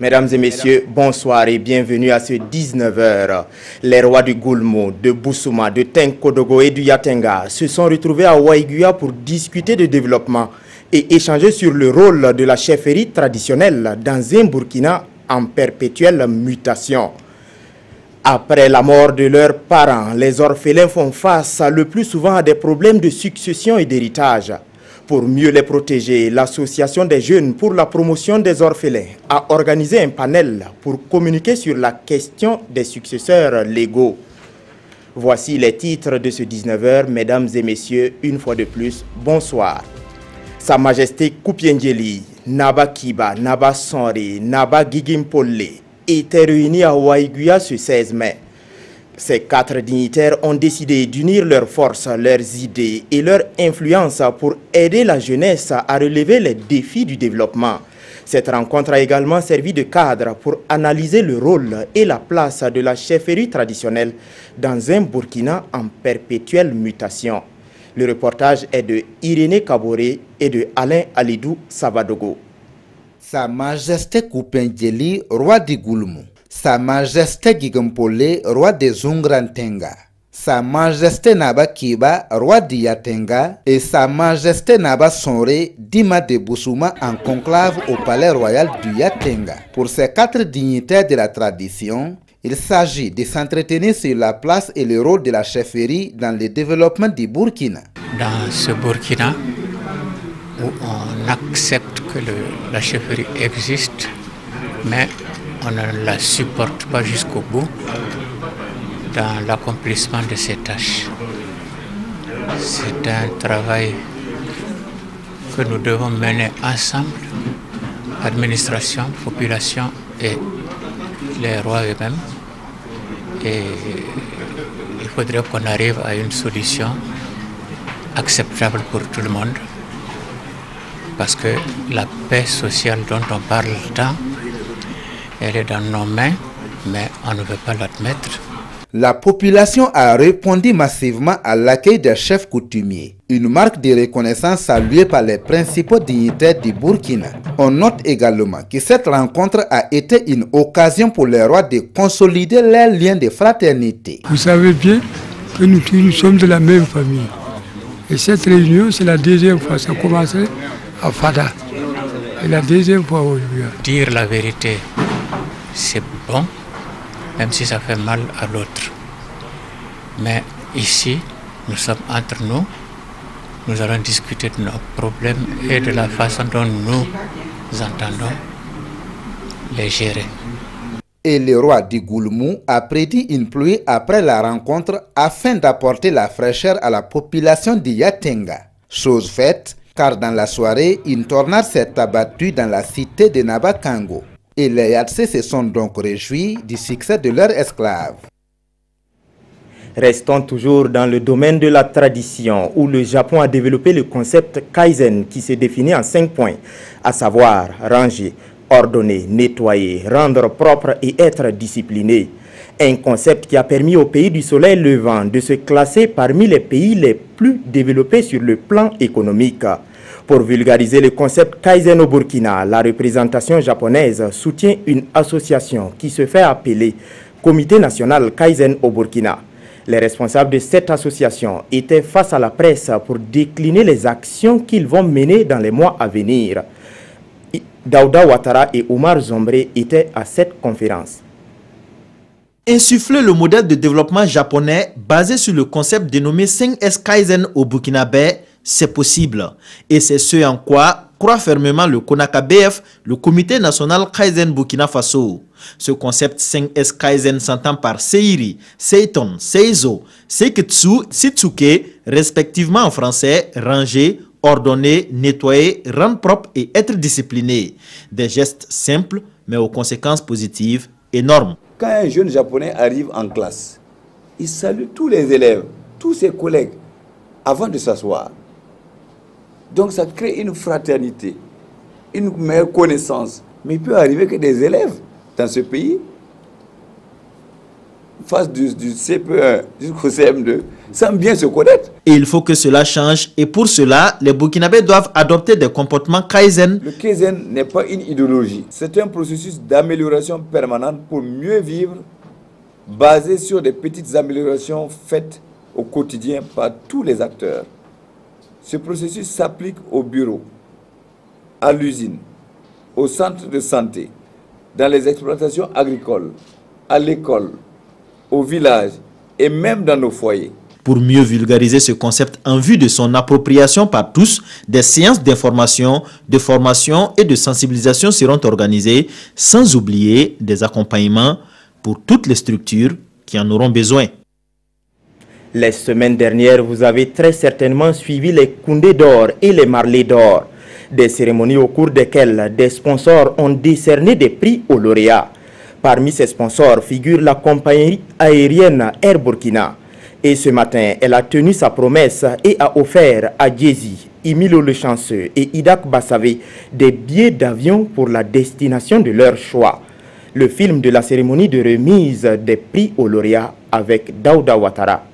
Mesdames et messieurs, bonsoir et bienvenue à ce 19h. Les rois du Goulmo, de Bousouma, de Tenkodogo et du Yatenga se sont retrouvés à Waïguya pour discuter de développement et échanger sur le rôle de la chefferie traditionnelle dans un Burkina en perpétuelle mutation. Après la mort de leurs parents, les orphelins font face le plus souvent à des problèmes de succession et d'héritage. Pour mieux les protéger, l'Association des jeunes pour la promotion des orphelins a organisé un panel pour communiquer sur la question des successeurs légaux. Voici les titres de ce 19h, mesdames et messieurs, une fois de plus, bonsoir. Sa Majesté Kupienjeli, Naba Kiba, Naba Sonri, Naba Gigimpole étaient réunis à Waïguya ce 16 mai. Ces 4 dignitaires ont décidé d'unir leurs forces, leurs idées et leur influence pour aider la jeunesse à relever les défis du développement. Cette rencontre a également servi de cadre pour analyser le rôle et la place de la chefferie traditionnelle dans un Burkina en perpétuelle mutation. Le reportage est de Irénée Kaboré et de Alain Alidou Savadogo. Sa Majesté Kupenjeli, roi du Goulmo. Sa Majesté Gigampole, roi des Zungrantenga. Sa Majesté Naba Kiba, roi du Yatenga. Et Sa Majesté Naba Sonre, Dima de Bousouma en conclave au palais royal du Yatenga. Pour ces 4 dignitaires de la tradition, il s'agit de s'entretenir sur la place et le rôle de la chefferie dans le développement du Burkina. Dans ce Burkina, où on accepte que la chefferie existe, mais on ne la supporte pas jusqu'au bout dans l'accomplissement de ses tâches. C'est un travail que nous devons mener ensemble, administration, population et les rois eux-mêmes. Et il faudrait qu'on arrive à une solution acceptable pour tout le monde, parce que la paix sociale dont on parle tant, elle est dans nos mains, mais on ne veut pas l'admettre. La population a répondu massivement à l'accueil des chefs coutumiers, une marque de reconnaissance saluée par les principaux dignitaires du Burkina. On note également que cette rencontre a été une occasion pour les rois de consolider leurs liens de fraternité. Vous savez bien que nous tous nous sommes de la même famille. Et cette réunion, c'est la deuxième fois. Ça a commencé à Fada. Et la deuxième fois aujourd'hui. Dire la vérité, c'est bon, même si ça fait mal à l'autre. Mais ici, nous sommes entre nous. Nous allons discuter de nos problèmes et de la façon dont nous entendons les gérer. Et le roi du Goulmou a prédit une pluie après la rencontre afin d'apporter la fraîcheur à la population de Yatenga. Chose faite, car dans la soirée, une tornade s'est abattue dans la cité de Nabakango. Et les Yatsé se sont donc réjouis du succès de leurs esclaves. Restons toujours dans le domaine de la tradition, où le Japon a développé le concept Kaizen qui se définit en 5 points, à savoir ranger, ordonner, nettoyer, rendre propre et être discipliné. Un concept qui a permis au pays du soleil levant de se classer parmi les pays les plus développés sur le plan économique. Pour vulgariser le concept Kaizen au Burkina, la représentation japonaise soutient une association qui se fait appeler Comité national Kaizen au Burkina. Les responsables de cette association étaient face à la presse pour décliner les actions qu'ils vont mener dans les mois à venir. Daouda Ouattara et Omar Zombré étaient à cette conférence. Insuffler le modèle de développement japonais basé sur le concept dénommé 5S Kaizen au Burkinabé, c'est possible. Et c'est ce en quoi croit fermement le CONACA-BF, le Comité national Kaizen Burkina Faso. Ce concept 5S Kaizen s'entend par Seiri, Seiton, Seizo, Seiketsu, Sitsuke, respectivement en français, ranger, ordonner, nettoyer, rendre propre et être discipliné. Des gestes simples, mais aux conséquences positives énormes. Quand un jeune japonais arrive en classe, il salue tous les élèves, tous ses collègues, avant de s'asseoir. Donc ça crée une fraternité, une meilleure connaissance. Mais il peut arriver que des élèves dans ce pays fassent du CP1 jusqu'au CM2 sans bien se connaître. Et il faut que cela change. Et pour cela, les Burkinabés doivent adopter des comportements Kaizen. Le Kaizen n'est pas une idéologie. C'est un processus d'amélioration permanente pour mieux vivre, basé sur des petites améliorations faites au quotidien par tous les acteurs. Ce processus s'applique au bureau, à l'usine, au centre de santé, dans les exploitations agricoles, à l'école, au village et même dans nos foyers. Pour mieux vulgariser ce concept en vue de son appropriation par tous, des séances d'information, de formation et de sensibilisation seront organisées, sans oublier des accompagnements pour toutes les structures qui en auront besoin. Les semaines dernières, vous avez très certainement suivi les Koundé d'or et les Marley d'or, des cérémonies au cours desquelles des sponsors ont décerné des prix aux lauréats. Parmi ces sponsors figure la compagnie aérienne Air Burkina. Et ce matin, elle a tenu sa promesse et a offert à Djezi, Emilio Le Chanceux et Idak Bassavé des billets d'avion pour la destination de leur choix. Le film de la cérémonie de remise des prix aux lauréats avec Daouda Ouattara.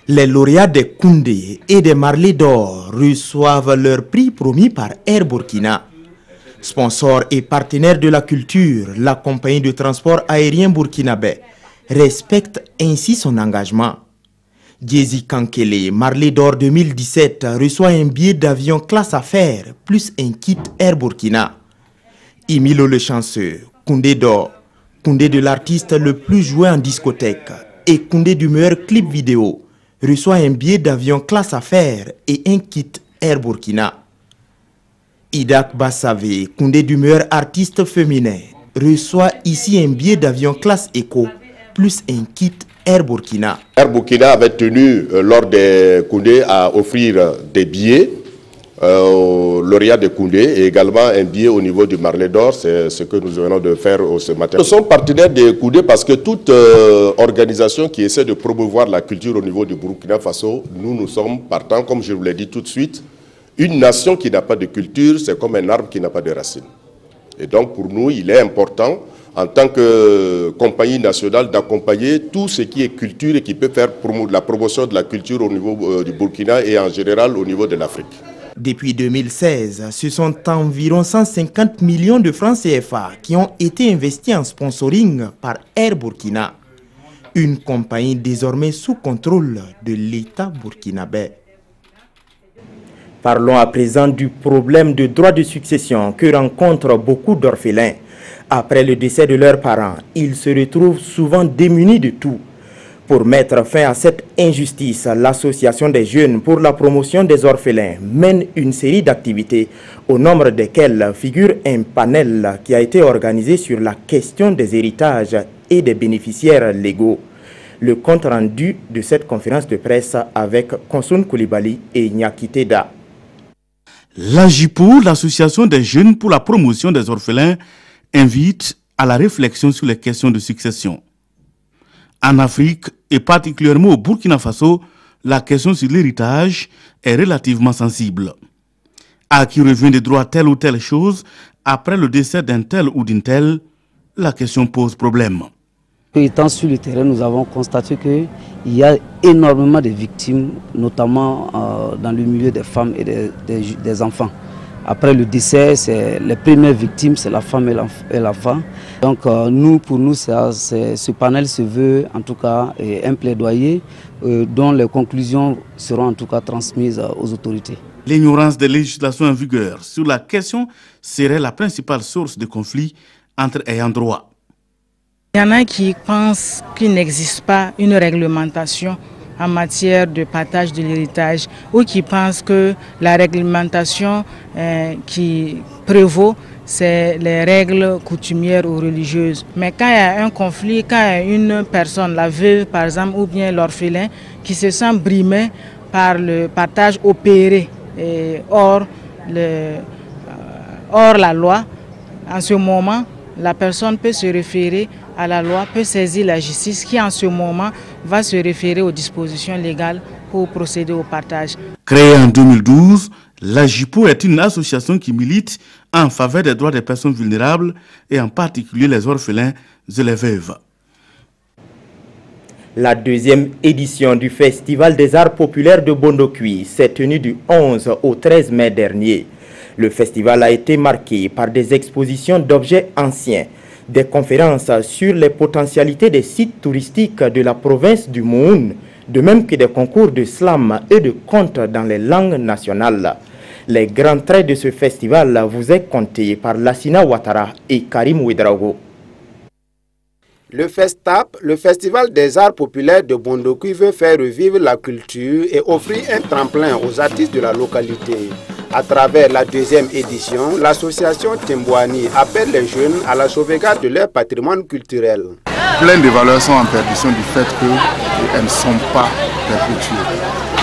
Les lauréats des Koundé et des Marley d'or reçoivent leur prix promis par Air Burkina. Sponsor et partenaire de la culture, la compagnie de transport aérien burkinabé respecte ainsi son engagement. Djezi Kankele, Marley d'or 2017, reçoit un billet d'avion classe affaires plus un kit Air Burkina. Emilio Le Chanceux, Koundé d'or, Koundé de l'artiste le plus joué en discothèque et Koundé du meilleur clip vidéo, reçoit un billet d'avion classe affaires et un kit Air Burkina. Idak Bassavé, Koundé du meilleur artiste féminin, reçoit ici un billet d'avion classe éco plus un kit Air Burkina. Air Burkina avait tenu lors des Koundé à offrir des billets aux lauréats de Koundé et également un billet au niveau du Marley d'or, c'est ce que nous venons de faire ce matin. Nous sommes partenaires de Koundé parce que toute organisation qui essaie de promouvoir la culture au niveau du Burkina Faso, nous sommes partants, comme je vous l'ai dit tout de suite. Une nation qui n'a pas de culture, c'est comme un arbre qui n'a pas de racines. Et donc pour nous, il est important, en tant que compagnie nationale, d'accompagner tout ce qui est culture et qui peut faire la promotion de la culture au niveau du Burkina et en général au niveau de l'Afrique. Depuis 2016, ce sont environ 150 millions de francs CFA qui ont été investis en sponsoring par Air Burkina, une compagnie désormais sous contrôle de l'État burkinabé. Parlons à présent du problème de droit de succession que rencontrent beaucoup d'orphelins. Après le décès de leurs parents, ils se retrouvent souvent démunis de tout. Pour mettre fin à cette injustice, l'Association des jeunes pour la promotion des orphelins mène une série d'activités, au nombre desquelles figure un panel qui a été organisé sur la question des héritages et des bénéficiaires légaux. Le compte rendu de cette conférence de presse avec Konsoun Koulibaly et Nyaki Teda. L'AJIPO, l'Association des jeunes pour la promotion des orphelins, invite à la réflexion sur les questions de succession. En Afrique, et particulièrement au Burkina Faso, la question sur l'héritage est relativement sensible. À qui revient des droits telle ou telle chose, après le décès d'un tel ou d'une telle, la question pose problème. Étant sur le terrain, nous avons constaté qu'il y a énormément de victimes, notamment dans le milieu des femmes et des enfants. Après le décès, les premières victimes, c'est la femme et l'enfant. Donc pour nous, ce panel se veut en tout cas un plaidoyer dont les conclusions seront en tout cas transmises aux autorités. L'ignorance des législations en vigueur sur la question serait la principale source de conflit entre ayants droit. Il y en a qui pensent qu'il n'existe pas une réglementation en matière de partage de l'héritage ou qui pensent que la réglementation qui prévaut, c'est les règles coutumières ou religieuses. Mais quand il y a un conflit, quand il y a une personne, la veuve par exemple, ou bien l'orphelin, qui se sent brimé par le partage opéré hors la loi, en ce moment, la personne peut se référer à la loi, peut saisir la justice qui en ce moment va se référer aux dispositions légales pour procéder au partage. Créée en 2012, l'AJIPO est une association qui milite en faveur des droits des personnes vulnérables et en particulier les orphelins et les veuves. La deuxième édition du Festival des Arts Populaires de Bondokui s'est tenue du 11 au 13 mai dernier. Le festival a été marqué par des expositions d'objets anciens, des conférences sur les potentialités des sites touristiques de la province du Moun, de même que des concours de slam et de contes dans les langues nationales. Les grands traits de ce festival vous est conté par Lassina Ouattara et Karim Ouedraogo. Le FESTAP, le Festival des Arts Populaires de Bondokui, veut faire revivre la culture et offrir un tremplin aux artistes de la localité. À travers la deuxième édition, l'association Timbouani appelle les jeunes à la sauvegarde de leur patrimoine culturel. Plein de valeurs sont en perdition du fait qu'elles ne sont pas perpétuées.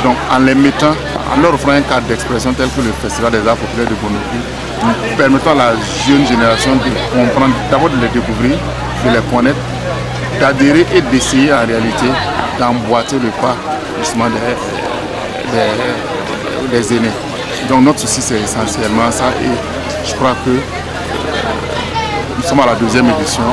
Donc en les mettant, en leur offrant un cadre d'expression tel que le Festival des Arts Populaires de Bondokui, nous permettons à la jeune génération de comprendre, d'abord de les découvrir, de les connaître, d'adhérer et d'essayer en réalité d'emboîter le pas justement des aînés. Donc notre souci c'est essentiellement ça et je crois que nous sommes à la deuxième édition,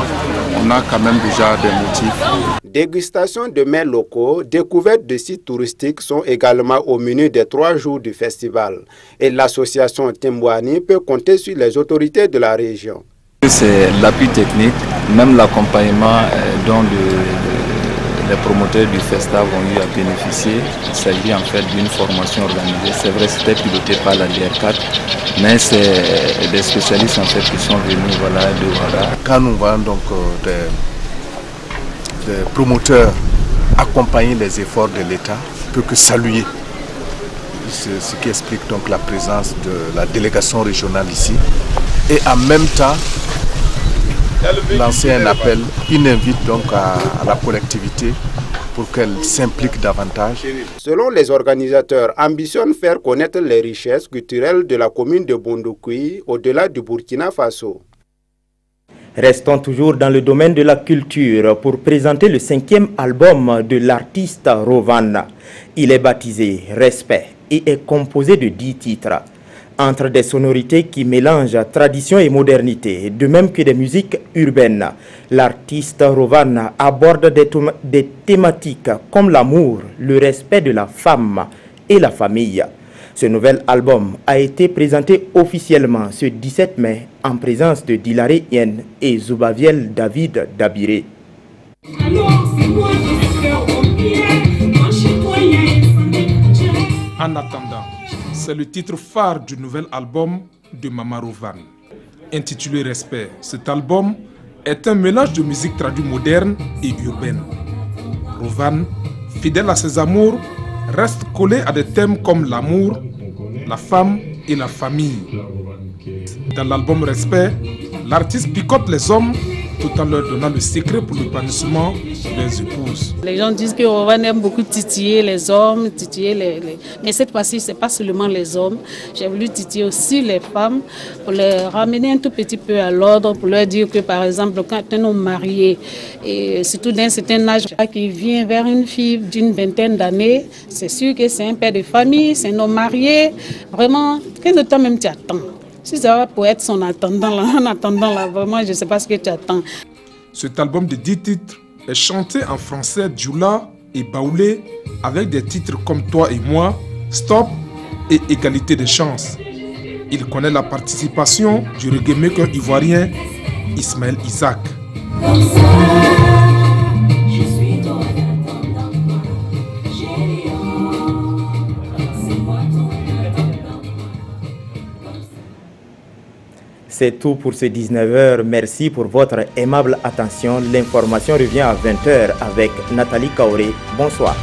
on a quand même déjà des motifs. Dégustation de mets locaux, découverte de sites touristiques sont également au menu des 3 jours du festival et l'association Timbouani peut compter sur les autorités de la région. C'est l'appui technique, même l'accompagnement dont les promoteurs du festival ont eu à bénéficier. Il s'agit en fait d'une formation organisée. C'est vrai, c'était piloté par la DR4, mais c'est des spécialistes en fait qui sont venus de Ouattara. Quand nous voyons donc des promoteurs accompagner les efforts de l'État, on peut que saluer. C'est ce qui explique donc la présence de la délégation régionale ici. Et en même temps, lancer un appel, une invite donc à la collectivité pour qu'elle s'implique davantage. Selon les organisateurs, ambitionnent faire connaître les richesses culturelles de la commune de Bondokui au-delà du Burkina Faso. Restons toujours dans le domaine de la culture pour présenter le 5e album de l'artiste Rovan. Il est baptisé Respect et est composé de 10 titres. Entre des sonorités qui mélangent tradition et modernité, de même que des musiques urbaines, l'artiste Rovan aborde des thématiques comme l'amour, le respect de la femme et la famille. Ce nouvel album a été présenté officiellement ce 17 mai en présence de Dilaré Yen et Zubaviel David Dabiré. En attendant, c'est le titre phare du nouvel album de Mama Rovan. Intitulé Respect, cet album est un mélange de musique traduite moderne et urbaine. Rovan, fidèle à ses amours, reste collé à des thèmes comme l'amour, la femme et la famille. Dans l'album Respect, l'artiste picote les hommes tout en leur donnant le secret pour l'épanouissement de leurs épouses. Les gens disent que Rovan aime beaucoup titiller les hommes, mais cette fois-ci, ce n'est pas seulement les hommes. J'ai voulu titiller aussi les femmes pour les ramener un tout petit peu à l'ordre, pour leur dire que, par exemple, quand un homme marié, et surtout d'un certain âge, qui vient vers une fille d'une vingtaine d'années, c'est sûr que c'est un père de famille, c'est un homme marié. Vraiment, quel temps même tu attends? Si ça va pour être son attendant là, en attendant là, vraiment, je ne sais pas ce que tu attends. Cet album de 10 titres est chanté en français djoula et baoulé avec des titres comme Toi et moi, Stop et Égalité des chances. Il connaît la participation du reggae maker ivoirien Ismaël Isaac. C'est tout pour ce 19h. Merci pour votre aimable attention. L'information revient à 20h avec Nathalie Kaoré. Bonsoir.